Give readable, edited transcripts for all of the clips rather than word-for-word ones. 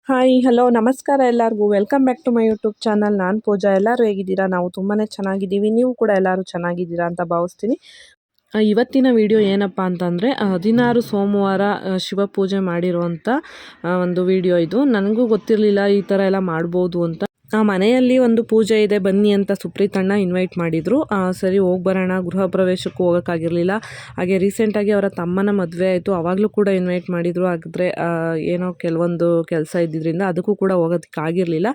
Hi hello ನಮಸ್ಕಾರ ಎಲ್ಲರಿಗೂ welcome back to my YouTube channel. ನಾನು ಪೂಜಾ. ಎಲ್ಲರೂ ಹೇಗಿದ್ದೀರಾ? ನಾವು ತುಂಬಾ ಚೆನ್ನಾಗಿದ್ದೀವಿ. ನೀವು ಕೂಡ ಎಲ್ಲರೂ ಚೆನ್ನಾಗಿದ್ದೀರಾ ಅಂತ ಭಾವಿಸ್ತೀನಿ. ಇವತ್ತಿನ ವಿಡಿಯೋ ಏನಪ್ಪ ಅಂತಂದರೆ 16 ಸೋಮವಾರ ಶಿವಪೂಜೆ ಮಾಡಿರುವಂಥ ಒಂದು ವಿಡಿಯೋ ಇದು. ನನಗೂ ಗೊತ್ತಿರಲಿಲ್ಲ ಈ ಥರ ಎಲ್ಲ ಮಾಡ್ಬೋದು ಅಂತ. ಮನೆಯಲ್ಲಿ ಒಂದು ಪೂಜೆ ಇದೆ ಬನ್ನಿ ಅಂತ ಸುಪ್ರೀತಣ್ಣ ಇನ್ವೈಟ್ ಮಾಡಿದರು. ಸರಿ ಹೋಗಿ ಬರೋಣ, ಗೃಹ ಪ್ರವೇಶಕ್ಕೂ ಹೋಗೋಕ್ಕಾಗಿರಲಿಲ್ಲ. ಹಾಗೆ ರೀಸೆಂಟಾಗಿ ಅವರ ತಮ್ಮನ ಮದುವೆ ಆಯಿತು, ಆವಾಗಲೂ ಕೂಡ ಇನ್ವೈಟ್ ಮಾಡಿದರು. ಆದರೆ ಏನೋ ಕೆಲವೊಂದು ಕೆಲಸ ಇದ್ದಿದ್ದರಿಂದ ಅದಕ್ಕೂ ಕೂಡ ಹೋಗೋದಕ್ಕಾಗಿರಲಿಲ್ಲ.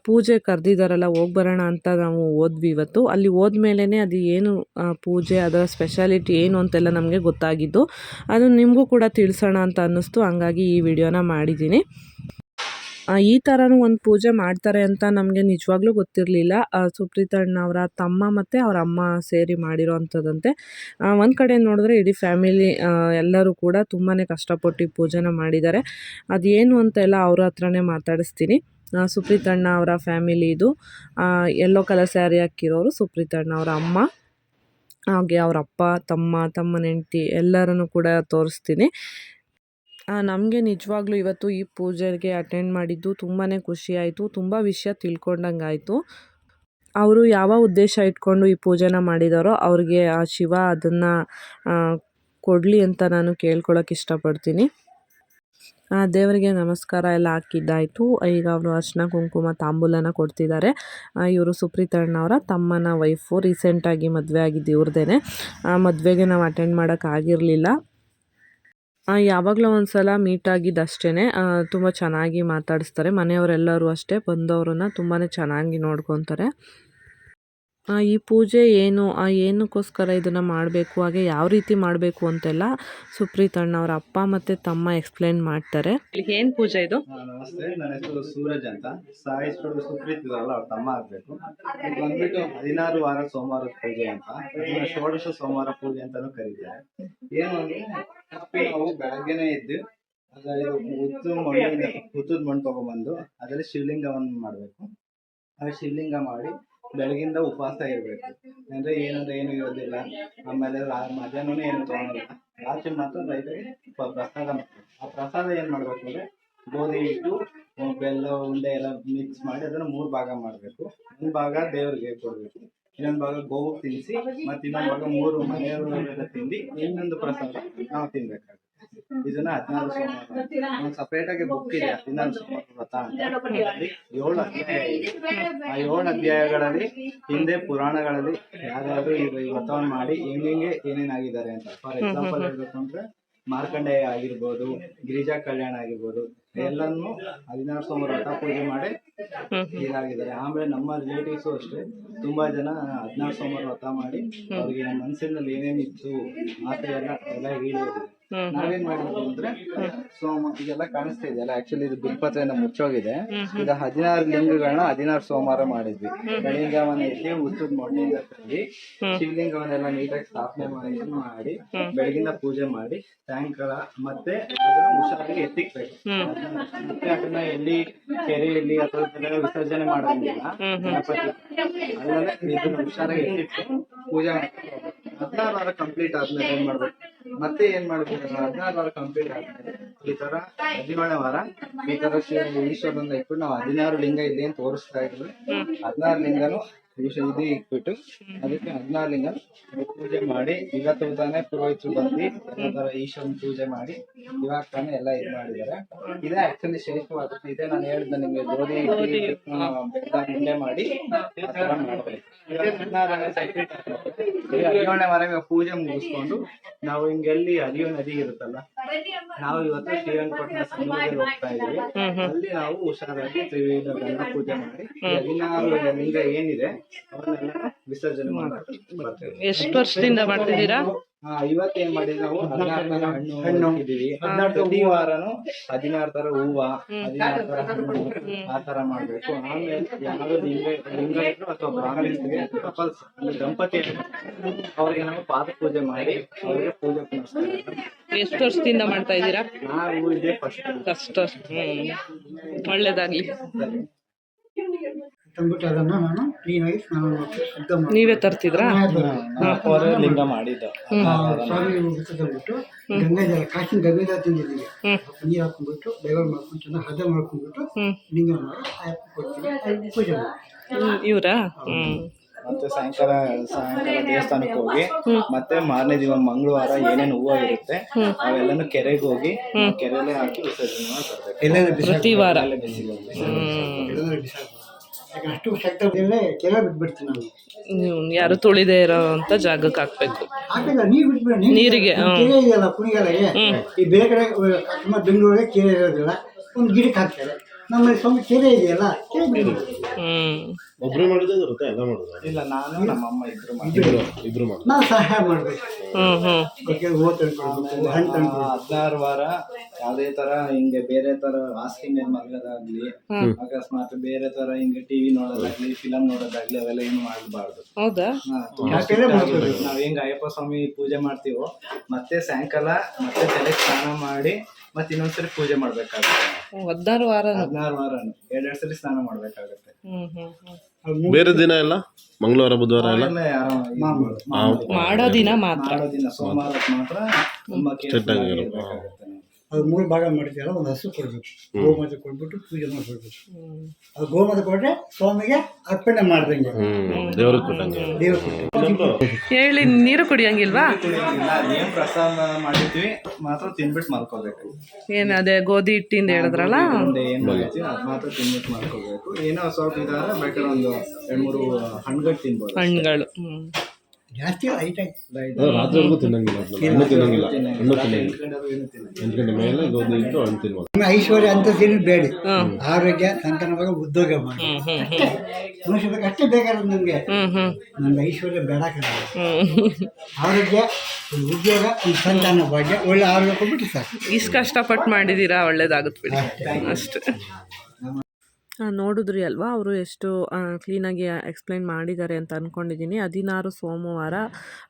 ಪೂಜೆ ಕರೆದಿದ್ದಾರಲ್ಲ ಹೋಗಿ ಬರೋಣ ಅಂತ ನಾವು ಹೋದ್ವಿ ಇವತ್ತು. ಅಲ್ಲಿ ಹೋದ್ಮೇಲೆ ಅದು ಏನು ಪೂಜೆ, ಅದರ ಸ್ಪೆಷಾಲಿಟಿ ಏನು ಅಂತೆಲ್ಲ ನಮಗೆ ಗೊತ್ತಾಗಿದ್ದು. ಅದು ನಿಮಗೂ ಕೂಡ ತಿಳಿಸೋಣ ಅಂತ ಅನ್ನಿಸ್ತು, ಹಂಗಾಗಿ ಈ ವಿಡಿಯೋನ ಮಾಡಿದ್ದೀನಿ. ಈ ಥರನೂ ಒಂದು ಪೂಜೆ ಮಾಡ್ತಾರೆ ಅಂತ ನಮಗೆ ನಿಜವಾಗ್ಲೂ ಗೊತ್ತಿರಲಿಲ್ಲ. ಸುಪ್ರೀತಣ್ಣ ಅವರ ತಮ್ಮ ಮತ್ತು ಅವರ ಅಮ್ಮ ಸೇರಿ ಮಾಡಿರೋ ಅಂಥದ್ದಂತೆ. ಒಂದು ಕಡೆ ನೋಡಿದ್ರೆ ಇಡೀ ಫ್ಯಾಮಿಲಿ ಎಲ್ಲರೂ ಕೂಡ ತುಂಬಾ ಕಷ್ಟಪಟ್ಟು ಈ ಪೂಜೆನ ಮಾಡಿದ್ದಾರೆ. ಅದೇನು ಅಂತೆಲ್ಲ ಅವ್ರ ಹತ್ರನೇ ಮಾತಾಡಿಸ್ತೀನಿ. ಸುಪ್ರೀತಣ್ಣ ಅವರ ಫ್ಯಾಮಿಲಿ ಇದು. ಯೆಲ್ಲೋ ಕಲರ್ ಸ್ಯಾರಿ ಹಾಕಿರೋರು ಸುಪ್ರೀತಣ್ಣ ಅವರ ಅಮ್ಮ, ಹಾಗೆ ಅವರ ಅಪ್ಪ, ತಮ್ಮನ ಹೆಂಡತಿ ಎಲ್ಲರನ್ನು ಕೂಡ ತೋರಿಸ್ತೀನಿ. ನಮಗೆ ನಿಜವಾಗ್ಲೂ ಇವತ್ತು ಈ ಪೂಜೆಗೆ ಅಟೆಂಡ್ ಮಾಡಿದ್ದು ತುಂಬಾ ಖುಷಿಯಾಯಿತು. ತುಂಬ ವಿಷಯ ತಿಳ್ಕೊಂಡಂಗೆ ಆಯಿತು. ಅವರು ಯಾವ ಉದ್ದೇಶ ಇಟ್ಕೊಂಡು ಈ ಪೂಜೆನ ಮಾಡಿದಾರೋ ಅವ್ರಿಗೆ ಆ ಶಿವ ಅದನ್ನು ಕೊಡಲಿ ಅಂತ ನಾನು ಕೇಳ್ಕೊಳಕ್ಕೆ ಇಷ್ಟಪಡ್ತೀನಿ. ದೇವರಿಗೆ ನಮಸ್ಕಾರ ಎಲ್ಲ ಹಾಕಿದ್ದಾಯಿತು. ಈಗ ಅವರು ಅರ್ಶಿನ ಕುಂಕುಮ ತಾಂಬೂಲನ ಕೊಡ್ತಿದ್ದಾರೆ. ಇವರು ಸುಪ್ರೀತಣ್ಣವರ ತಮ್ಮನ ವೈಫು. ರೀಸೆಂಟಾಗಿ ಮದುವೆ ಆಗಿದ್ದು ಇವ್ರದ್ದೇನೆ. ಮದುವೆಗೆ ನಾವು ಅಟೆಂಡ್ ಮಾಡೋಕ್ಕಾಗಿರಲಿಲ್ಲ. ಯಾವಾಗಲೂ ಒಂದು ಸಲ ಮೀಟ್ ಆಗಿದ್ದಷ್ಟೇ. ತುಂಬ ಚೆನ್ನಾಗಿ ಮಾತಾಡಿಸ್ತಾರೆ. ಮನೆಯವರೆಲ್ಲರೂ ಅಷ್ಟೇ, ಬಂದವ್ರನ್ನ ತುಂಬಾ ಚೆನ್ನಾಗಿ ನೋಡ್ಕೊತಾರೆ. ಈ ಪೂಜೆ ಏನಕ್ಕೋಸ್ಕರ ಇದನ್ನು ಮಾಡಬೇಕು, ಹಾಗೆ ಯಾವ ರೀತಿ ಮಾಡಬೇಕು ಅಂತೆಲ್ಲ ಸುಪ್ರೀತಣ್ಣ ಅವರ ಅಪ್ಪ ಮತ್ತು ತಮ್ಮ ಎಕ್ಸ್ಪ್ಲೇನ್ ಮಾಡ್ತಾರೆ. ಏನು ಪೂಜೆ ಇದು? ನಮಸ್ತೆ, ನನ್ನ ಹೆಸರು ಸೂರಜ್ ಅಂತ. ಸಾಯಿಸ್ಕೊಂಡು ಸುಪ್ರೀತ್ ಇದಾರಲ್ಲ ಅವ್ರ ತಮ್ಮ ಆಗಬೇಕು. ಇದು ಬಂದ್ಬಿಟ್ಟು 16 ವಾರ ಸೋಮವಾರದ ಪೂಜೆ ಅಂತ, ಇದನ್ನ ಷೋಡಶ ಸೋಮವಾರ ಪೂಜೆ ಅಂತಾನೂ ಕರೀತಾರೆ. ಏನು ಅಂದ್ರೆ ನಾವು ಬೆಳಗ್ಗೆನೆ ಎದ್ದು ಹುತ್ತದ ಮಣ್ಣು ತಗೊಂಡ್ಬಂದು ಅದರಲ್ಲಿ ಶಿವಲಿಂಗವನ್ನು ಮಾಡಬೇಕು. ಆ ಶಿವಲಿಂಗ ಮಾಡಿ ಬೆಳಗಿಂದ ಉಪವಾಸ ಇರಬೇಕು. ಅಂದ್ರೆ ಏನು ಇರೋದಿಲ್ಲ. ಆಮೇಲೆ ಮಧ್ಯಾಹ್ನ ಏನು ತೊಗೊಳಲ್ಲ. ರಾತ್ರಿ ಮಾತ್ರ ರೈತರಿಗೆ ಪ್ರಸಾದ ಮಾಡ್ಬೇಕು. ಆ ಪ್ರಸಾದ ಏನು ಮಾಡ್ಬೇಕು ಅಂದ್ರೆ ಗೋಧಿ ಹಿಟ್ಟು, ಬೆಲ್ಲ, ಉಂಡೆ ಎಲ್ಲ ಮಿಕ್ಸ್ ಮಾಡಿ ಅದನ್ನು 3 ಭಾಗ ಮಾಡಬೇಕು. ಒಂದು ಭಾಗ ದೇವ್ರಿಗೆ ಕೊಡಬೇಕು, ಇನ್ನೊಂದು ಭಾಗ ಗೋವು ತಿನ್ನಿಸಿ, ಮತ್ತು ಇನ್ನೊಂದು ಭಾಗ 3 ಮನೆಯವರೆಲ್ಲ ತಿಂದು ಇನ್ನೊಂದು ಪ್ರಸಾದ ನಾವು ತಿನ್ಬೇಕಾಗುತ್ತೆ. ಇದನ್ನ 16 ಸೋಮವಾರ ಒಂದು ಸಪರೇಟ್ ಆಗಿ ಬುಕ್ ಇದೆ, 16 ಸೋಮವಾರ ವ್ರತ ಅಂತ. 7 ಅಧ್ಯಾಯ ಇದೆ. ಆ 7 ಅಧ್ಯಾಯಗಳಲ್ಲಿ ಹಿಂದೆ ಪುರಾಣಗಳಲ್ಲಿ ಯಾರ್ಯಾರು ಈ ವ್ರತವನ್ನು ಮಾಡಿ ಹೆಂಗೆ ಏನೇನಾಗಿದ್ದಾರೆ ಅಂತ. ಫಾರ್ ಎಕ್ಸಾಂಪಲ್ ಹೇಳ್ಬೇಕು ಅಂದ್ರೆ ಮಾರ್ಕಂಡೇಯ ಆಗಿರ್ಬೋದು, ಗಿರಿಜಾ ಕಲ್ಯಾಣ ಆಗಿರ್ಬೋದು, ಎಲ್ಲನ್ನು 16 ಸೋಮವಾರ ವ್ರತ ಪೂಜೆ ಮಾಡಿ ಇದಾಗಿದ್ದಾರೆ. ಆಮೇಲೆ ನಮ್ಮ ರಿಲೇಟಿವ್ಸು ಅಷ್ಟೇ ತುಂಬಾ ಜನ 16 ಸೋಮವಾರ ವ್ರತ ಮಾಡಿ ಅವ್ರಿಗೆ ಮನಸ್ಸಿನಲ್ಲಿ ಏನೇನಿತ್ತು ಆಸೆ ಎಲ್ಲ ಈಡೇರಿದೆ. ನಾವೇನ್ ಮಾಡಿದ್ವಿ ಅಂದ್ರೆ ಈಗೆಲ್ಲ ಕಾಣಿಸ್ತಾ ಇದೆಯಲ್ಲ, ಆಕ್ಚುಲಿ ಇದು ಬಿಲ್ಪತ್ರೆಯಿಂದ ಮುಚ್ಚೋಗಿದೆ. ಈಗ 16 ಲಿಂಗಗಳನ್ನ 16 ಸೋಮವಾರ ಮಾಡಿದ್ವಿ. ಬೆಳಿಗ್ಗೆವನ್ನ ಎತ್ತಿ ಉತ್ತದ ಮಣ್ಣಿಂದ ತಂದು ಶಿವಲಿಂಗವನ್ನೆಲ್ಲ ನೀಟಾಗಿ ಸ್ಥಾಪನೆ ಮಾಡಿ ಬೆಳಗಿನ ಪೂಜೆ ಮಾಡಿ ಸಾಯಂಕಾಲ ಮತ್ತೆ ಅದನ್ನ ಹುಷಾರಾಗಿ ಎತ್ತಿಕ್ಬೇಕು. ಮತ್ತೆ ಅದನ್ನ ಎಲ್ಲಿ ಕೆರೆಯಲ್ಲಿ ಅಥವಾ ವಿಸರ್ಜನೆ ಮಾಡೋದಿಲ್ಲ. ಗಣಪತಿ ಅಲ್ಲದೆ ಇದನ್ನ ಹುಷಾರಾಗಿ ಎತ್ತಿಟ್ಟು ಪೂಜೆ ಮಾಡ್ಬೇಕು. 16 ವಾರ ಕಂಪ್ಲೀಟ್ ಆದ್ಮೇಲೆ ಏನ್ ಮಾಡ್ಬೇಕು, ಮತ್ತೆ ಏನ್ ಮಾಡ್ಬೇಕು, 16 ವಾರ ಕಂಪ್ಲೀಟ್ ಆದ್ಮೇಲೆ ಈ ತರ 17ನೇ ವಾರ ಈ ತರ ಈಶ್ವರನ ಇಟ್ಬಿಟ್ಟು ನಾವು 16 ಲಿಂಗ ಇಲ್ಲಿ ಏನ್ ತೋರಿಸ್ತಾ ಇದ್ವಿ, 16 ಲಿಂಗನು ಇದು ಇಟ್ಬಿಟ್ಟು ಅದಕ್ಕೆ 16 ಲಿಂಗ ಪೂಜೆ ಮಾಡಿ, ಇವತ್ತು ತಾನೇ ಪುರೋಹಿತರು ಬಂದು ಎಲ್ಲ ತರ ಈಶ್ವರನ ಪೂಜೆ ಮಾಡಿ ಇವಾಗ ತಾನೇ ಎಲ್ಲ ಇದು ಮಾಡಿದ್ದಾರೆ. ಇದೇ ಆಕ್ಚುಲಿ ಶ್ರೇಷ್ಠವಾದ. ಇದೇ ನಾನು ಹೇಳಿದ್ದೆ ನಿಮ್ಗೆ, ಗೋಧಿ ಉಂಡೆ ಮಾಡಿ ಆ ತರ ಮಾಡ್ಬೇಕು. 17ನೇ ವಾರ ಪೂಜೆ ಮುಗಿಸ್ಕೊಂಡು ನಾವು ಹಿಂಗೆಲ್ಲಿ ಹರಿಯೋ ನದಿ ಇರುತ್ತಲ್ಲ, ನಾವು ಇವತ್ತು ಶ್ರೀರಂಗಪಟ್ಟಣ ಸಮುದ್ರದಲ್ಲಿ ಹೋಗ್ತಾ ಇದೀವಿ. ಅಲ್ಲಿ ನಾವು ಹುಷಾರಾಗಿ ಗಂಗಾ ಪೂಜೆ ಮಾಡಿ 16 ಲಿಂಗ ಏನಿದೆ ಅವನ್ನೆಲ್ಲ ವಿಸರ್ಜನೆ ಮಾಡಿ ಬರ್ತೇವೆ. ಎಷ್ಟು ವರ್ಷದಿಂದ ಮಾಡ್ತಿದ್ದೀರಾ? ಇವತ್ತೇನ್ ಮಾಡಿದ್ವಿ ನಾವು 16 ತರ ಹಣ್ಣು ಹಾಕಿದೀವಿ. ಪ್ರತಿ ವಾರನು 16 ತರ ಹೂವ, 16 ತರ ಹಣ್ಣು ಆ ತರ ಮಾಡ್ಬೇಕು. ಆಮೇಲೆ ಯಾವ್ದು ಲಿಂಗ ಇದ್ರು ಅಥವಾ ಬ್ರಾಹ್ಮಣರಿಗೆ ಕಪಲ್ಸ್ ದಂಪತಿ ಅವ್ರಿಗೆ ನಾವು ಪಾದ ಪೂಜೆ ಮಾಡಿ ಅವ್ರಿಗೆ ಪೂಜೆ ಪುನಸ್ತಾರೆ. ಎಷ್ಟು ವರ್ಷದಿಂದ ಮಾಡ್ತಾ ಇದ್ದೀರಾ? ನಾವು ಇದೇ ಫಸ್ಟ್. ಒಳ್ಳೇದಾಗ್ಲಿ. ತಂದ್ಬಿಟ್ಟು ಅದನ್ನು ನಾನು ಕ್ಲೀನಾಗಿ ಸ್ನಾನ ಮಾಡ್ಬಿಟ್ಟು ಶುದ್ಧ ಮಾಡಿ ನೀವೇ ತರ್ತಿದ್ರಾ? ಅವರೇ ಲಿಂಗ ಮಾಡಿದ್ದು. ಸ್ವಾಮಿ ತಂದ್ಬಿಟ್ಟು ಗಂಗಾಜಲ ಕಾಶಿನ ಗಂಗಾಜಲ ತಂದಿದ್ದೀವಿ. ನೀರು ಹಾಕೊಂಡ್ಬಿಟ್ಟು ಡೈವರ್ ಮಾಡ್ಕೊಂಡು ಚೆನ್ನಾಗಿ ಹದ ಮಾಡ್ಕೊಂಡ್ಬಿಟ್ಟು ಲಿಂಗ ಮಾಡಿ ಅಯ್ಯಪ್ಪ ಕೊಡ್ತೀವಿ, ಪೂಜೆ ಮಾಡಿ. ಇವರಾ? ಮತ್ತೆ ಸಾಯಂಕಾಲ ದೇವಸ್ಥಾನಕ್ಕೆ ಹೋಗಿ ಮತ್ತೆ ಮಾರನೇ ದಿನ ಮಂಗಳವಾರ ಏನೇನು ಹೂವು ಇರುತ್ತೆ ಅವೆಲ್ಲನೂ ಕೆರೆಗೆ ಹೋಗಿ ಕೆರೆಲೆ ಹಾಕಿ ವಿಸರ್ಜನೆ ಮಾಡಿ ಬರ್ಬೇಕು. ಎಲ್ಲರೂ ಪ್ರತಿ ವಾರ. ಎಲ್ಲರೂ ಬಿಸಾಕ ಯಾಕೆ ಅಷ್ಟು ಶಕ್ತಿಯಲ್ಲೇ ಕೆರೆ ಬಿಟ್ಬಿಡ್ತೀನಿ ನಾನು. ಯಾರು ತುಳಿದೇ ಇರೋ ಅಂತ ಜಾಗಕ್ಕೆ ಹಾಕ್ಬೇಕು. ಹಾಕಿಲ್ಲ ನೀರು ಬಿಟ್ಬಿಡ ನೀರಿಗೆ, ಕೆರೆ ಇದೆಯಲ್ಲ ಕುಣಿಗಾಲಗೆ. ಈ ಬೇರೆ ಕಡೆ ಅಕಸ್ಮಾತ್ ಬೆಂಗಳೂರಿಗೆ ಕೆರೆ ಇರೋದಿಲ್ಲ, ಒಂದು ಗಿಡಕ್ಕೆ ಹಾಕ್ತಾರೆ. ನಮ್ಮಲ್ಲಿ ಸ್ವಾಮಿ ಕೆರೆ ಇದೆಯಲ್ಲ, ಕೆರೆ ಬಿಡಬೇಕು. ಒಬ್ರು ಮಾಡಿದ್ರೆ ಇರುತ್ತೆ, ಎಲ್ಲ ಮಾಡೋದು ಇಲ್ಲ, ನಾನು ನಮ್ಮಮ್ಮ ಇಬ್ರು ಮಾಡಿ ನಾವು ಸಹಾಯ ಮಾಡ್ಬೇಕು. ಹೂವು ತಂದ್ಕೊಡ್ಬೇಕು, ಹಣ್ಣು ತಂದ್ಕೊಡ್ಬೇಕು. 16 ವಾರ ಯಾವುದೇ ತರ ಹಿಂಗೆ ಬೇರೆ ತರ ಹಾಸಿಗೆ ಮೇಲೆ ಮಲಗೋದಾಗ್ಲಿ, ಅಕಸ್ಮಾತ್ ಬೇರೆ ತರ ಹಿಂಗೆ ಟಿವಿ ನೋಡೋದಾಗ್ಲಿ, ಫಿಲಮ್ ನೋಡೋದಾಗ್ಲಿ ಅವೆಲ್ಲ ಏನು ಮಾಡಬಾರ್ದು. ಹೌದಾ? ತುಂಬಾ ನಾವ್ ಹೆಂಗ್ ಅಯ್ಯಪ್ಪ ಸ್ವಾಮಿ ಪೂಜೆ ಮಾಡ್ತೀವೋ ಮತ್ತೆ ಸಾಯಂಕಾಲ ಮತ್ತೆ ತಲೆಗೆ ಸ್ನಾನ ಮಾಡಿ ಮತ್ತೆ ಇನ್ನೊಂದ್ಸರಿ ಪೂಜೆ ಮಾಡ್ಬೇಕಾಗುತ್ತೆ. 16 ವಾರ. 16 ವಾರನು 2 ಸರಿ ಸ್ನಾನ ಮಾಡ್ಬೇಕಾಗುತ್ತೆ. ಬೇರೆ ದಿನ ಎಲ್ಲ ಮಂಗಳವಾರ ಬುಧವಾರ ಎಲ್ಲ ಮಾಡೋ ದಿನ ಮಾತ್ರ. ಮಾಡೋ ದಿನ ಸೋಮವಾರ ಮಾತ್ರ ತುಂಬಾ ಕೇರ್ಫುಲ್ ಆಗಿರ್ಬೇಕಾಗುತ್ತೆ. ಅದು 3 ಭಾಗ ಮಾಡ್ತೀವಲ್ಲ, ಒಂದು ಹಸು ಕೊಡ್ಬೇಕು, ಗೋಮಾತೆ ಕೊಟ್ಬಿಟ್ಟು ಪೂಜೆ ಮಾಡ್ಬೇಕು. ಅದು ಗೋಮಾತೆ ಕೊಟ್ರೆ ಸ್ವಾಮಿಗೆ ಅರ್ಪಣೆ ಮಾಡ್ದಂಗೆ, ದೇವ್ರಿಗೆ ಕೊಟ್ಟಂಗೆ. ದೇವ್ರು ಕೊಟ್ಟು ಹೇಳಿ. ನೀರು ಕುಡಿಯಂಗಿಲ್ವಾ? ಏನ್ ಪ್ರಸಾದ ಮಾಡಿದ್ವಿ ಮಾತ್ರ ತಿನ್ಬಿಟ್ಟು ಮಲ್ಕೋಬೇಕು. ಏನು ಅದೇ ಗೋಧಿ ಹಿಟ್ಟಿಂದ ಹೇಳಿದ್ರಲ್ಲ, ಏನ್ ಮಾಡಿದ್ವಿ ಅದ್ ಮಾತ್ರ ತಿನ್ಬಿಟ್ಟು ಮಲ್ಕೋಬೇಕು. ಏನೋ ಸ್ವಲ್ಪ ಇದಾದ್ರೆ ಬೇಕಾದ್ರೆ ಒಂದು 2-3 ಹಣ್ಣುಗಳು ತಿನ್ಬೋದು. ಹಣ್ಣುಗಳು. ಜಾಸ್ತಿ ಲೈಟ್ ಆಗಿ ರಾತ್ರಿವರೆಗೂ ತಿನ್ನಂಗಿಲ್ಲ, ಹಣ್ಣು ತಿನ್ನಂಗಿಲ್ಲ. ಹಣ್ಣು ತಿನ್ನಂಗಿಲ್ಲ. 8 ಗಂಟೆ ಮೇಲೆ ಗೋಧಿ ಇಟ್ಟು ಹಣ್ಣು ತಿನ್ಬೋದು. ಐಶ್ವರ್ಯ ಅಂತ ತಿನ್ನು ಬೇಡ, ಆರೋಗ್ಯ ಸಂತಾನವಾಗ ಉದ್ಯೋಗ ಮಾಡಿ ಮನುಷ್ಯರಿಗೆ ಅಷ್ಟೇ ಬೇಕಾದ್ರೆ ನಮ್ಗೆ. ನಮ್ಗೆ ಐಶ್ವರ್ಯ ಬೇಡ ಕಣ, ಆರೋಗ್ಯ, ಒಂದು ಉದ್ಯೋಗ, ಒಂದು ಸಂತಾನ ಭಾಗ್ಯ, ಒಳ್ಳೆ ಆರೋಗ್ಯ ಕೊಟ್ಬಿಟ್ಟು ಸಾಕು. ಇಷ್ಟು ಕಷ್ಟಪಟ್ಟು ಮಾಡಿದ್ದೀರಾ, ಒಳ್ಳೇದಾಗುತ್ತೆ ಬಿಡಿ ಅಷ್ಟೇ. ನೋಡಿದ್ರಿ ಅಲ್ವಾ, ಅವರು ಎಷ್ಟು ಕ್ಲೀನಾಗಿ ಎಕ್ಸ್ಪ್ಲೈನ್ ಮಾಡಿದ್ದಾರೆ ಅಂತ ಅಂದ್ಕೊಂಡಿದ್ದೀನಿ. 16 ಸೋಮವಾರ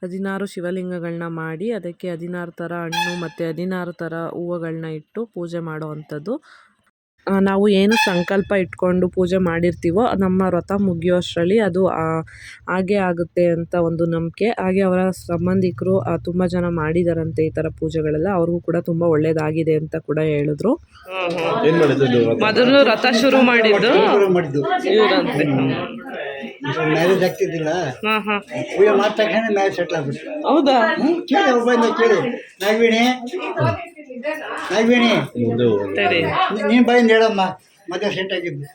16 ಶಿವಲಿಂಗಗಳನ್ನ ಮಾಡಿ ಅದಕ್ಕೆ 16 ಥರ ಹಣ್ಣು ಮತ್ತು 16 ಥರ ಹೂವುಗಳನ್ನ ಇಟ್ಟು ಪೂಜೆ ಮಾಡೋ ಅಂಥದ್ದು. ನಾವು ಏನು ಸಂಕಲ್ಪ ಇಟ್ಕೊಂಡು ಪೂಜೆ ಮಾಡಿರ್ತೀವೋ ನಮ್ಮ ವ್ರತ ಮುಗಿಯೋಷ್ಟರಲ್ಲಿ ಅದು ಹಾಗೇ ಆಗುತ್ತೆ ಅಂತ ಒಂದು ನಂಬಿಕೆ. ಹಾಗೆ ಅವರ ಸಂಬಂಧಿಕರು ತುಂಬ ಜನ ಮಾಡಿದಾರಂತೆ ಈ ಥರ ಪೂಜೆಗಳೆಲ್ಲ, ಅವ್ರಿಗೂ ಕೂಡ ತುಂಬ ಒಳ್ಳೆಯದಾಗಿದೆ ಅಂತ ಕೂಡ ಹೇಳಿದ್ರು. ಮೊದಲು ವ್ರತ ಶುರು ಮಾಡಿದ್ದು ಇವರಂತೆ. ಮ್ಯಾರೇಜ್ ಆಗ್ತಿದ್ದಿಲ್ಲ, ಪೂಜೆ ಮಾಡಿದ ತಕ್ಷಣ ಮ್ಯಾರೇಜ್ ಸೆಟ್ಲ್ ಆಗ್ಬಿಟ್ಟು. ಹೌದಾ? ಕೇಳಿ ಒಬ್ಬ ಕೇಳಿ, ನಾಗವೇಣಿ ನೀನ್ ಬೈಂದ ಹೇಳಮ್ಮ, ಮದುವೆ ಸೆಟ್ ಆಗಿದ್ದು.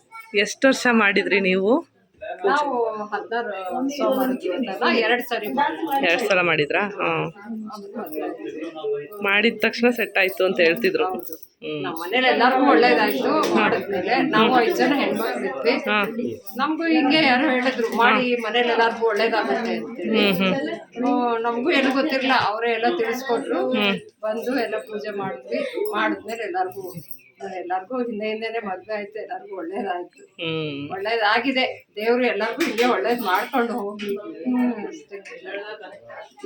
ಎಷ್ಟು ವರ್ಷ ಮಾಡಿದ್ರಿ ನೀವು? ನಾವು 16 ಸೋಮವಾರ 2 ಸಲ ಮಾಡಿದ್ರಾ? ಮಾಡಿದ ತಕ್ಷಣ ಸೆಟ್ ಆಯ್ತು ಅಂತ ಹೇಳ್ತಿದ್ರು. ನಮ್ಮ ಮನೇಲಿ ಎಲ್ಲರಿಗೂ ಒಳ್ಳೇದಾಯ್ತು. ಮಾಡಿದ್ಮೇಲೆ ನಾವು 5 ಜನ ಹೆಣ್ಮಕ್ಳಿದ್ವಿ. ನಮಗೂ ಹಿಂಗೆ ಯಾರೋ ಹೇಳಿದ್ರು, ಮಾಡಿ ಮನೇಲಿ ಎಲ್ಲರಿಗೂ ಒಳ್ಳೇದಾಗುತ್ತೆ ಅಂತೇಳಿ. ನಮಗೂ ಏನು ಗೊತ್ತಿರಲಿಲ್ಲ, ಅವರೇ ಎಲ್ಲ ತಿಳಿಸ್ಕೊಟ್ರು. ಬಂದು ಎಲ್ಲ ಪೂಜೆ ಮಾಡಿದ್ವಿ. ಮಾಡಿದ್ಮೇಲೆ ಎಲ್ಲರಿಗೂ ಹಿಂದೆನೆ ಮದ್ವೆ ಆಯ್ತು. ಎಲ್ಲರಿಗೂ ಒಳ್ಳೇದಾಯ್ತು, ಒಳ್ಳೇದಾಗಿದೆ. ದೇವ್ರು ಎಲ್ಲರಿಗೂ ಹಿಂಗೆ ಒಳ್ಳೇದ್ ಮಾಡ್ಕೊಂಡು ಹೋಗಿ ಅಷ್ಟೇ.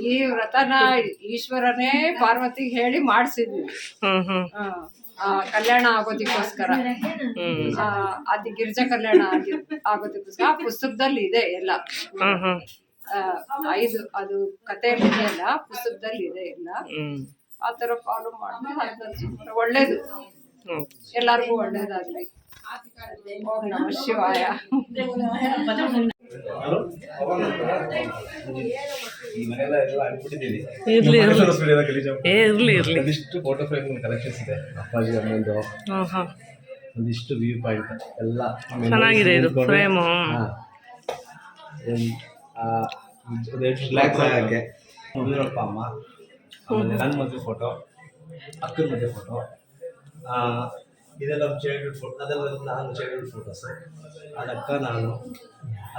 ಈ ವ್ರತನ ಈಶ್ವರನೇ ಪಾರ್ವತಿಗೆ ಹೇಳಿ ಮಾಡಿಸಿದ್ವಿ, ಕಲ್ಯಾಣ ಆಗೋದಕ್ಕೋಸ್ಕರ. ಅದು ಗಿರಿಜಾ ಕಲ್ಯಾಣ ಆಗೋದಕ್ಕೋಸ್ಕರ ಆ ಪುಸ್ತಕದಲ್ಲಿ ಇದೆ ಎಲ್ಲ. 5 ಅದು ಕಥೆಯಲ್ಲಿ ಇದೆಯಲ್ಲ, ಪುಸ್ತಕದಲ್ಲಿ ಇದೆ ಎಲ್ಲ. ಆ ಥರ ಫಾಲೋ ಮಾಡಿದ್ರೆ ಒಳ್ಳೇದು, ಎಲ್ಲರಿಗೂ ಒಳ್ಳೇದಾಗ್ಲಿ. ಓಂ ನಮಃ ಶಿವಾಯ. ಇರ್ಲಿ ಒಂದಿಷ್ಟು ಫೋಟೋ ಫ್ರೇಮ್ ಕಲೆಕ್ಷನ್ಸ್ ಇದೆ. ಅಪ್ಪಾಜಿ ಅಮ್ಮಂದು ಒಂದಿಷ್ಟು ವ್ಯೂ ಪಾಯಿಂಟ್ ಎಲ್ಲ ಚೆನ್ನಾಗಿದೆ ಇದು ಫ್ರೇಮು. ರಿಲ್ಯಾಕ್ಸ್ ಆಗಕ್ಕೆ ಯಡಿಯೂರಪ್ಪ ಅಮ್ಮ, ಆಮೇಲೆ ನನ್ನ ಮದುವೆ ಫೋಟೋ, ಅಕ್ಕನ ಮದುವೆ ಫೋಟೋ, ಇದೆಲ್ಲ ಚೈಲ್ಡ್ಹುಡ್ ಫೋಟೋ. ಅದೆಲ್ಲ ನಾನು ಚೈಲ್ಡ್ಹುಡ್ ಫೋಟೋಸು. ಅದಕ್ಕ ನಾನು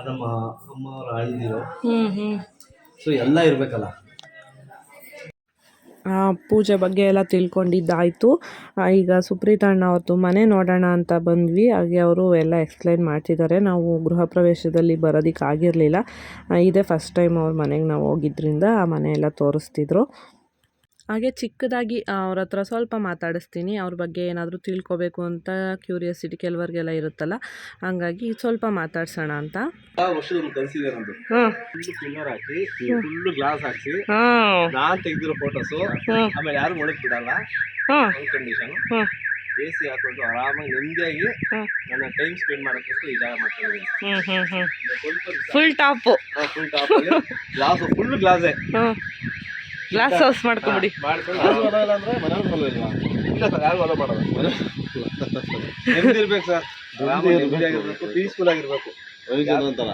ನಮ್ಮ ಅಮ್ಮ ಅವರ ಅಳಿದಿರೋ, ಸೊ ಎಲ್ಲ ಇರಬೇಕಲ್ಲ. ಪೂಜೆ ಬಗ್ಗೆ ಎಲ್ಲ ತಿಳ್ಕೊಂಡಿದ್ದಾಯಿತು. ಈಗ ಸುಪ್ರೀತಾ ಅಣ್ಣ ಅವ್ರದ್ದು ಮನೆ ನೋಡೋಣ ಅಂತ ಬಂದ್ವಿ. ಹಾಗೆ ಅವರು ಎಲ್ಲ ಎಕ್ಸ್ಪ್ಲೈನ್ ಮಾಡ್ತಿದ್ದಾರೆ. ನಾವು ಗೃಹ ಪ್ರವೇಶದಲ್ಲಿ ಬರೋದಕ್ಕೆ ಆಗಿರಲಿಲ್ಲ, ಇದೇ ಫಸ್ಟ್ ಟೈಮ್ ಅವ್ರ ಮನೆಗೆ ನಾವು ಹೋಗಿದ್ದರಿಂದ ಆ ಮನೆ ಎಲ್ಲ ತೋರಿಸ್ತಿದ್ರು. ಹಾಗೆ ಚಿಕ್ಕದಾಗಿ ಅವ್ರ ಹತ್ರ ಸ್ವಲ್ಪ ಮಾತಾಡಿಸ್ತೀನಿ. ಅವ್ರ ಬಗ್ಗೆ ಏನಾದರೂ ತಿಳ್ಕೊಬೇಕು ಅಂತ ಕ್ಯೂರಿಯಾಸಿಟಿ ಕೆಲವರಿಗೆಲ್ಲ ಇರುತ್ತಲ್ಲ, ಹಂಗಾಗಿ ಸ್ವಲ್ಪ ಮಾತಾಡ್ಸೋಣ ಅಂತ. ವರ್ಷದ ಕಲಿಸಿದೆ ನಂದು ಹಾಂ ಫುಲ್ ಪಿಲ್ಲರ್ ಹಾಕಿ ಫುಲ್ ಗ್ಲಾಸ್ ಹಾಕಿ ಹಾಂ ನಾನ್ ತೆಗ್ದಿರೋ ಫೋಟೋಸು. ಆಮೇಲೆ ಯಾರು ಒಳಗೆ ಬಿಡಲ್ಲ. ಹಾಂ ಒಂದು ಕಂಡೀಷನ್ ಹಾಂ AC ಹಾಕೊಂಡು ಆರಾಮಾಗಿ ನೆಮ್ಮದಿಯಾಗಿ ನನ್ನ ಟೈಮ್ ಸ್ಪೆಂಡ್ ಮಾಡೋಕ್ಕೋಸ್ಕರ ಈ ಜಾಗ ಮಾಡ್ಕೊಂಡಿದ್ದೀನಿ. ಸ್ವಲ್ಪ full top full top glass full ಗ್ಲಾಸೇ ಗ್ಲಾಸ್ ಹೌಸ್ ಮಾಡ್ಕೊಂಬಿಡಿ. ಮಾಡ್ಕೊಂಡು ಯಾರು ಬರೋಲ್ಲ ಅಂದ್ರೆ ಮನೇಲಿ ಬರೋಲ್ಲ. ಇಲ್ಲ ಸರ್, ಯಾರು ಹೊಲ ಮಾಡೋದು ನೆಮ್ಮದಿ ಇರ್ಬೇಕು ಸರ್. ನೆಮ್ಮದಿಯಾಗಿರ್ಬೇಕು, ಪೀಸ್ಫುಲ್ ಆಗಿರ್ಬೇಕು. ಅಂತಾರ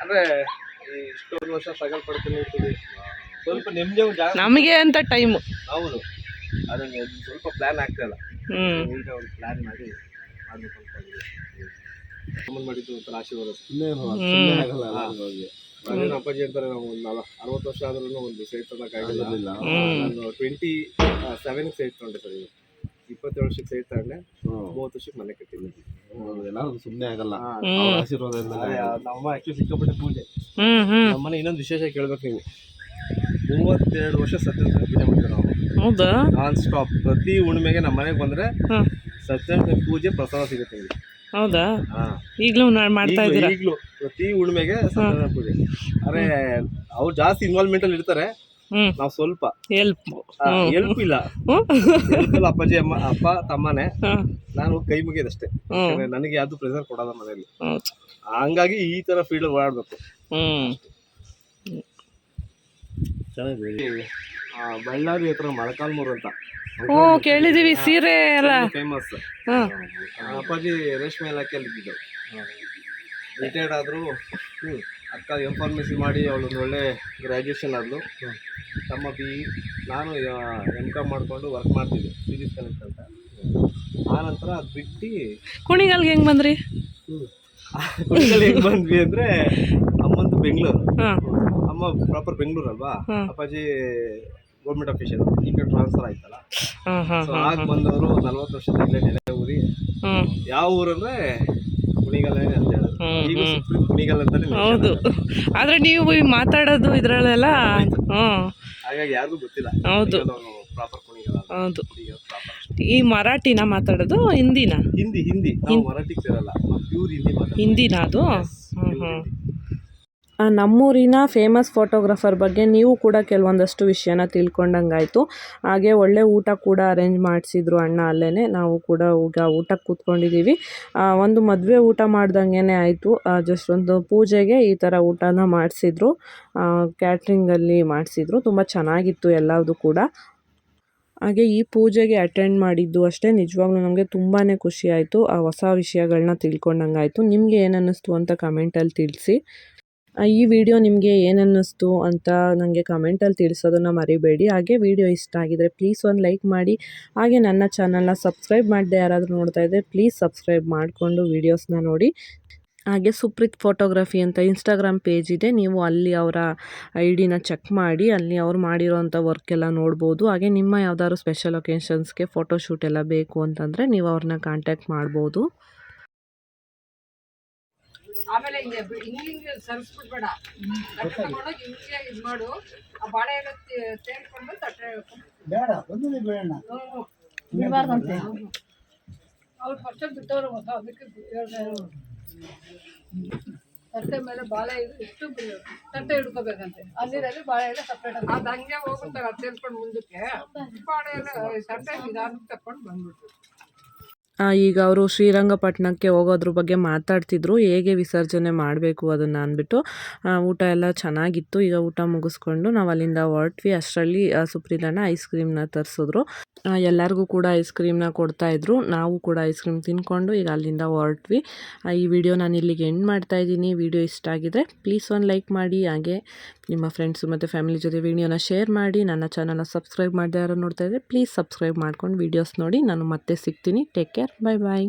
ಅಂದ್ರೆ ಇಷ್ಟೊಂದು ವರ್ಷ ಸ್ಟ್ರಗಲ್ ಪಡ್ತೀನಿ. ಸ್ವಲ್ಪ ನೆಮ್ಮದಿ ಒಂದು ಜಾಗ ನಮಗೆ ಅಂತ ಟೈಮು. ಹೌದು, ಅದನ್ನ ಸ್ವಲ್ಪ ಪ್ಲಾನ್ ಆಗ್ತಾ ಇಲ್ಲ. ಈಗ ಒಂದು ಪ್ಲಾನ್ ಮಾಡಿ ಮಾಡ್ಬೇಕು ಅನ್ಕೊಂಡಿದ್ದೀವಿ. ಮಾಡಿದ್ದು ಒಂಥರ ಆಶೀರ್ವಾದ. ಆಗಲ್ಲ ಅದೇನು ಅಪ್ಪಾಜಿ ಅಂತಾರೆ, ನಾವು ಒಂದು 60 ವರ್ಷ ಆದ್ರೂ ಒಂದು ಸೈಟ್ ತಗೊಳಕ್ಕಾಗಿಲ್ಲ. ನಾನು 27 ಸೈಟ್ ತಗೊಂಡೆ ಸರ್. ಈಗ 27 ವರ್ಷಕ್ಕೆ ಸೈಟ್ ತಗೊಂಡೆ, 30 ವರ್ಷಕ್ಕೆ ಮನೆ ಕಟ್ಟಿದ್ದೀನಿ. ಎಲ್ಲ ಸುಮ್ಮನೆ ಆಗಲ್ಲ, ಆಶೀರ್ವಾದ. ನಮ್ಮ ಆಕ್ಚುಲಿ ಸಿಕ್ಕಾಪಟ್ಟೆ ಪೂಜೆ. ನಮ್ಮನೆ ಇನ್ನೊಂದು ವಿಶೇಷ ಕೇಳ್ಬೇಕು ನೀವು, 32 ವರ್ಷ ಸತ್ಯನಾರಾಯಣ ಪೂಜೆ ಮಾಡ್ತೀವಿ ನಾವು. ಹೌದಾ? Non stop. ಪ್ರತಿ ಹುಣ್ಣಿಮೆಗೆ ನಮ್ಮ ಮನೆಗೆ ಬಂದ್ರೆ ಸತ್ಯನಾರಾಯಣ ಪೂಜೆ ಪ್ರಸಾದ ಸಿಗುತ್ತೆ ನಿಮಗೆ. ಹೌದಾ? ಈಗಲೂ ಮಾಡ್ತಾ ಇದ್ದೀರಾ? ಈಗಲೂ ಪ್ರತಿ ಹುಣ್ಣಿಮೆಗೆ ಸತ್ಯನಾರಾಯಣ ಪೂಜೆ. ಅರೆ ಅವ್ರು ಜಾಸ್ತಿ ಇನ್ವಾಲ್ವ್ಮೆಂಟ್ ಅಲ್ಲಿ ಇರ್ತಾರೆ, ನಾವು ಸ್ವಲ್ಪ ಹೆಲ್ಪ್ ಇಲ್ಲ. ಅಪ್ಪಾಜಿ ಅಪ್ಪ ತಮ್ಮನೇ, ನಾನು ಕೈ ಮುಗಿಯೋದಷ್ಟೇ. ನನಗೆ ಯಾವ್ದು ಪ್ರೆಸರ್ ಕೊಡೋದ ಮನೆಯಲ್ಲಿ. ಹಂಗಾಗಿ ಈ ತರ ಫೀಲ್ಡ್ ಓಡಾಡ್ಬೇಕು. ಬಳ್ಳಾರಿ ಹತ್ರ ಮೊಳಕಾಲ್ಮೂರು ಅಂತ ಕೇಳಿದೀವಿ. ಸೀರೆ ಎಲ್ಲ ಫೇಮಸ್. ಅಪ್ಪಾಜಿ ರೇಷ್ಮೆ ಇಲಾಖೆಯಲ್ಲಿ ಇದ್ದಿದ್ದು. ರಿಟೈರ್ಡ್ ಆದ್ರು. ಅಕ್ಕ M.Pharmacy ಮಾಡಿ ಅವಳೊಂದು ಒಳ್ಳೆ ಗ್ರ್ಯಾಜುಯೇಷನ್ ಆದ್ಲು. ತಮ್ಮ BE, ನಾನು M.Com ಮಾಡ್ಕೊಂಡು ವರ್ಕ್ ಮಾಡ್ತಿದ್ದೆ ಸಿರೀಸ್ ಕನೆಕ್ಟ್ ಅಂತ. ಆನಂತರ ಅದು ಬಿಟ್ಟು ಕುಣಿಗಲ್ಗೆ ಹೆಂಗ್ ಬಂದ್ರಿ? ಕುಣಿಗಲ್ ಹೆಂಗ್ ಬಂದ್ವಿ ಅಂದ್ರೆ, ಅಮ್ಮಂದು ಬೆಂಗಳೂರು, ಅಮ್ಮ ಪ್ರಾಪರ್ ಬೆಂಗಳೂರು ಅಲ್ವಾ. ಅಪ್ಪಾಜಿ ಗೌರ್ಮೆಂಟ್ ಆಫೀಷಿಯಲ್, ಈ ಕಡೆ ಟ್ರಾನ್ಸ್ಫರ್ ಆಯ್ತಲ್ಲ. ಸೊ ಆಗ ಬಂದವರು 40 ವರ್ಷದ ನೆಲೆ ಊರಿ. ಯಾವ ಊರಂದ್ರೆ ಕುಣಿಗಲ್ ಅಂತ ಹೇಳೋದು. ಈಗ ಕುಣಿಗಲ್ ಅಂತಾನೆ. ಹೌದು, ಆದ್ರೆ ನೀವು ಮಾತಾಡೋದು ಇದ್ರಲ್ಲೆಲ್ಲ ಹಾಗಾಗಿ ಯಾರಿಗೂ ಗೊತ್ತಿಲ್ಲ. ಹೌದು, ಪ್ರಾಪರ್ ಕುಣಿಗಲ್. ಹೌದು. ಈ ಮರಾಠಿನ ಮಾತಾಡೋದು? ಹಿಂದಿನ? ಹಿಂದಿ. ನಾವು ಮರಾಠಿಗೆ ಸೇರಲ್ಲ, ಪ್ಯೂರ್ ಹಿಂದಿ ಮಾತಾಡೋದು. ಹಿಂದಿನ ಅದು? ನಮ್ಮೂರಿನ ಫೇಮಸ್ ಫೋಟೋಗ್ರಾಫರ್ ಬಗ್ಗೆ ನೀವು ಕೂಡ ಕೆಲವೊಂದಷ್ಟು ವಿಷಯನ ತಿಳ್ಕೊಂಡಂಗಾಯಿತು. ಹಾಗೆ ಒಳ್ಳೆ ಊಟ ಕೂಡ ಅರೇಂಜ್ ಮಾಡಿಸಿದ್ರು ಅಣ್ಣ ಅಲ್ಲೇ. ನಾವು ಕೂಡ ಈಗ ಊಟಕ್ಕೆ ಕೂತ್ಕೊಂಡಿದ್ದೀವಿ. ಒಂದು ಮದುವೆ ಊಟ ಮಾಡ್ದಂಗೆ ಆಯಿತು. ಜಸ್ಟ್ ಒಂದು ಪೂಜೆಗೆ ಈ ಥರ ಊಟನ ಮಾಡಿಸಿದ್ರು, ಕ್ಯಾಟ್ರಿಂಗಲ್ಲಿ ಮಾಡಿಸಿದ್ರು. ತುಂಬ ಚೆನ್ನಾಗಿತ್ತು ಎಲ್ಲವುದು ಕೂಡ. ಹಾಗೆ ಈ ಪೂಜೆಗೆ ಅಟೆಂಡ್ ಮಾಡಿದ್ದು ಅಷ್ಟೇ ನಿಜವಾಗ್ಲೂ ನಮಗೆ ತುಂಬಾ ಖುಷಿ ಆಯಿತು. ಹೊಸ ವಿಷಯಗಳನ್ನ ತಿಳ್ಕೊಂಡಂಗಾಯಿತು. ನಿಮಗೆ ಏನನ್ನಿಸ್ತು ಅಂತ ಕಮೆಂಟಲ್ಲಿ ತಿಳಿಸಿ. ಈ ವಿಡಿಯೋ ನಿಮಗೆ ಏನನ್ನಿಸ್ತು ಅಂತ ನನಗೆ ಕಮೆಂಟಲ್ಲಿ ತಿಳಿಸೋದನ್ನು ಮರಿಬೇಡಿ. ಹಾಗೆ ವಿಡಿಯೋ ಇಷ್ಟ ಆಗಿದರೆ ಪ್ಲೀಸ್ ಒಂದು ಲೈಕ್ ಮಾಡಿ. ಹಾಗೆ ನನ್ನ ಚಾನಲ್ನ ಸಬ್ಸ್ಕ್ರೈಬ್ ಮಾಡದೆ ಯಾರಾದರೂ ನೋಡ್ತಾ ಇದ್ದರೆ ಪ್ಲೀಸ್ ಸಬ್ಸ್ಕ್ರೈಬ್ ಮಾಡಿಕೊಂಡು ವೀಡಿಯೋಸ್ನ ನೋಡಿ. ಹಾಗೆ ಸುಪ್ರೀತ್ ಫೋಟೋಗ್ರಫಿ ಅಂತ ಇನ್ಸ್ಟಾಗ್ರಾಮ್ ಪೇಜ್ ಇದೆ, ನೀವು ಅಲ್ಲಿ ಅವರ ID ಚೆಕ್ ಮಾಡಿ, ಅಲ್ಲಿ ಅವ್ರು ಮಾಡಿರೋವಂಥ ವರ್ಕ್ ಎಲ್ಲ ನೋಡ್ಬೋದು. ಹಾಗೆ ನಿಮ್ಮ ಯಾವ್ದಾದ್ರು ಸ್ಪೆಷಲ್ ಒಕೇಶನ್ಸ್ಗೆ ಫೋಟೋಶೂಟ್ ಎಲ್ಲ ಬೇಕು ಅಂತಂದರೆ ನೀವು ಅವ್ರನ್ನ ಕಾಂಟ್ಯಾಕ್ಟ್ ಮಾಡ್ಬೋದು. ಆಮೇಲೆ ಹಿಂಗೆ ಸರಿಸ್ಬಿಡ್ಬೇಡ, ತಗೊಂಡೋಗಿ ಹಿಂಗೆ ಇದು ಮಾಡು. ಆ ಬಾಳೆ ಎಲ್ಲ ತೇರ್ಕೊಂಡು ತಟ್ಟೆ ಬೇಡ, ಒಂದೇ ಬೇಡ. ಅವ್ರು ಫಸ್ಟ್ ಬಿಟ್ಟವ್ರು ಗೊತ್ತಾ, ಅದಕ್ಕೆ ತಟ್ಟೆ ಮೇಲೆ ಬಾಳೆ ಇಷ್ಟು ತಟ್ಟೆ ಹಿಡ್ಕೋಬೇಕಂತೆ. ಅಲ್ಲಿರಲ್ಲಿ ಬಾಳೆ ಎಲ್ಲ ಸಪ್ರೇಟ್. ಅದು ಹಂಗೆ ಹೋಗ್ಬಿಡ್ತಾರೆ, ಅದು ತೇರ್ಕೊಂಡು ಮುಂದಕ್ಕೆ ಬಾಳೆ ಎಲ್ಲ ತಟ್ಟೆ ನಿಧಾನಕ್ಕೆ ತಕೊಂಡು ಬಂದ್ಬಿಟ್ರು. ಈಗ ಅವರು ಶ್ರೀರಂಗಪಟ್ಟಣಕ್ಕೆ ಹೋಗೋದ್ರ ಬಗ್ಗೆ ಮಾತಾಡ್ತಿದ್ರು, ಹೇಗೆ ವಿಸರ್ಜನೆ ಮಾಡಬೇಕು ಅದನ್ನು ಅಂದ್ಬಿಟ್ಟು. ಊಟ ಎಲ್ಲ ಚೆನ್ನಾಗಿತ್ತು. ಈಗ ಊಟ ಮುಗಿಸ್ಕೊಂಡು ನಾವು ಅಲ್ಲಿಂದ ಹೊರಟ್ವಿ. ಅಷ್ಟರಲ್ಲಿ ಸುಪ್ರೀತಣ್ಣ ಐಸ್ ಕ್ರೀಮ್ನ ತರಿಸಿದ್ರು. ಎಲ್ಲರಿಗೂ ಕೂಡ ಐಸ್ ಕ್ರೀಮ್ನ ಕೊಡ್ತಾಯಿದ್ರು. ನಾವು ಕೂಡ ಐಸ್ ಕ್ರೀಮ್ ತಿನ್ಕೊಂಡು ಈಗ ಅಲ್ಲಿಂದ ಹೊರಟ್ವಿ. ಈ ವಿಡಿಯೋ ನಾನು ಇಲ್ಲಿಗೆ ಎಂಡ್ ಮಾಡ್ತಾಯಿದ್ದೀನಿ. ವಿಡಿಯೋ ಇಷ್ಟ ಆಗಿದ್ರೆ ಪ್ಲೀಸ್ ಒಂದು ಲೈಕ್ ಮಾಡಿ. ಹಾಗೆ ನಿಮ್ಮ ಫ್ರೆಂಡ್ಸು ಮತ್ತು ಫ್ಯಾಮಿಲಿ ಜೊತೆ ವಿಡಿಯೋನ ಶೇರ್ ಮಾಡಿ. ನನ್ನ ಚಾನಲ್ನ ಸಬ್ಸ್ಕ್ರೈಬ್ ಮಾಡದೆ ಯಾರು ನೋಡ್ತಾಯಿದ್ರೆ ಪ್ಲೀಸ್ ಸಬ್ಸ್ಕ್ರೈಬ್ ಮಾಡ್ಕೊಂಡು ವೀಡಿಯೋಸ್ ನೋಡಿ. ನಾನು ಮತ್ತೆ ಸಿಗ್ತೀನಿ. ಟೇಕ್ ಕೇರ್, ಬಾಯ್ ಬಾಯ್.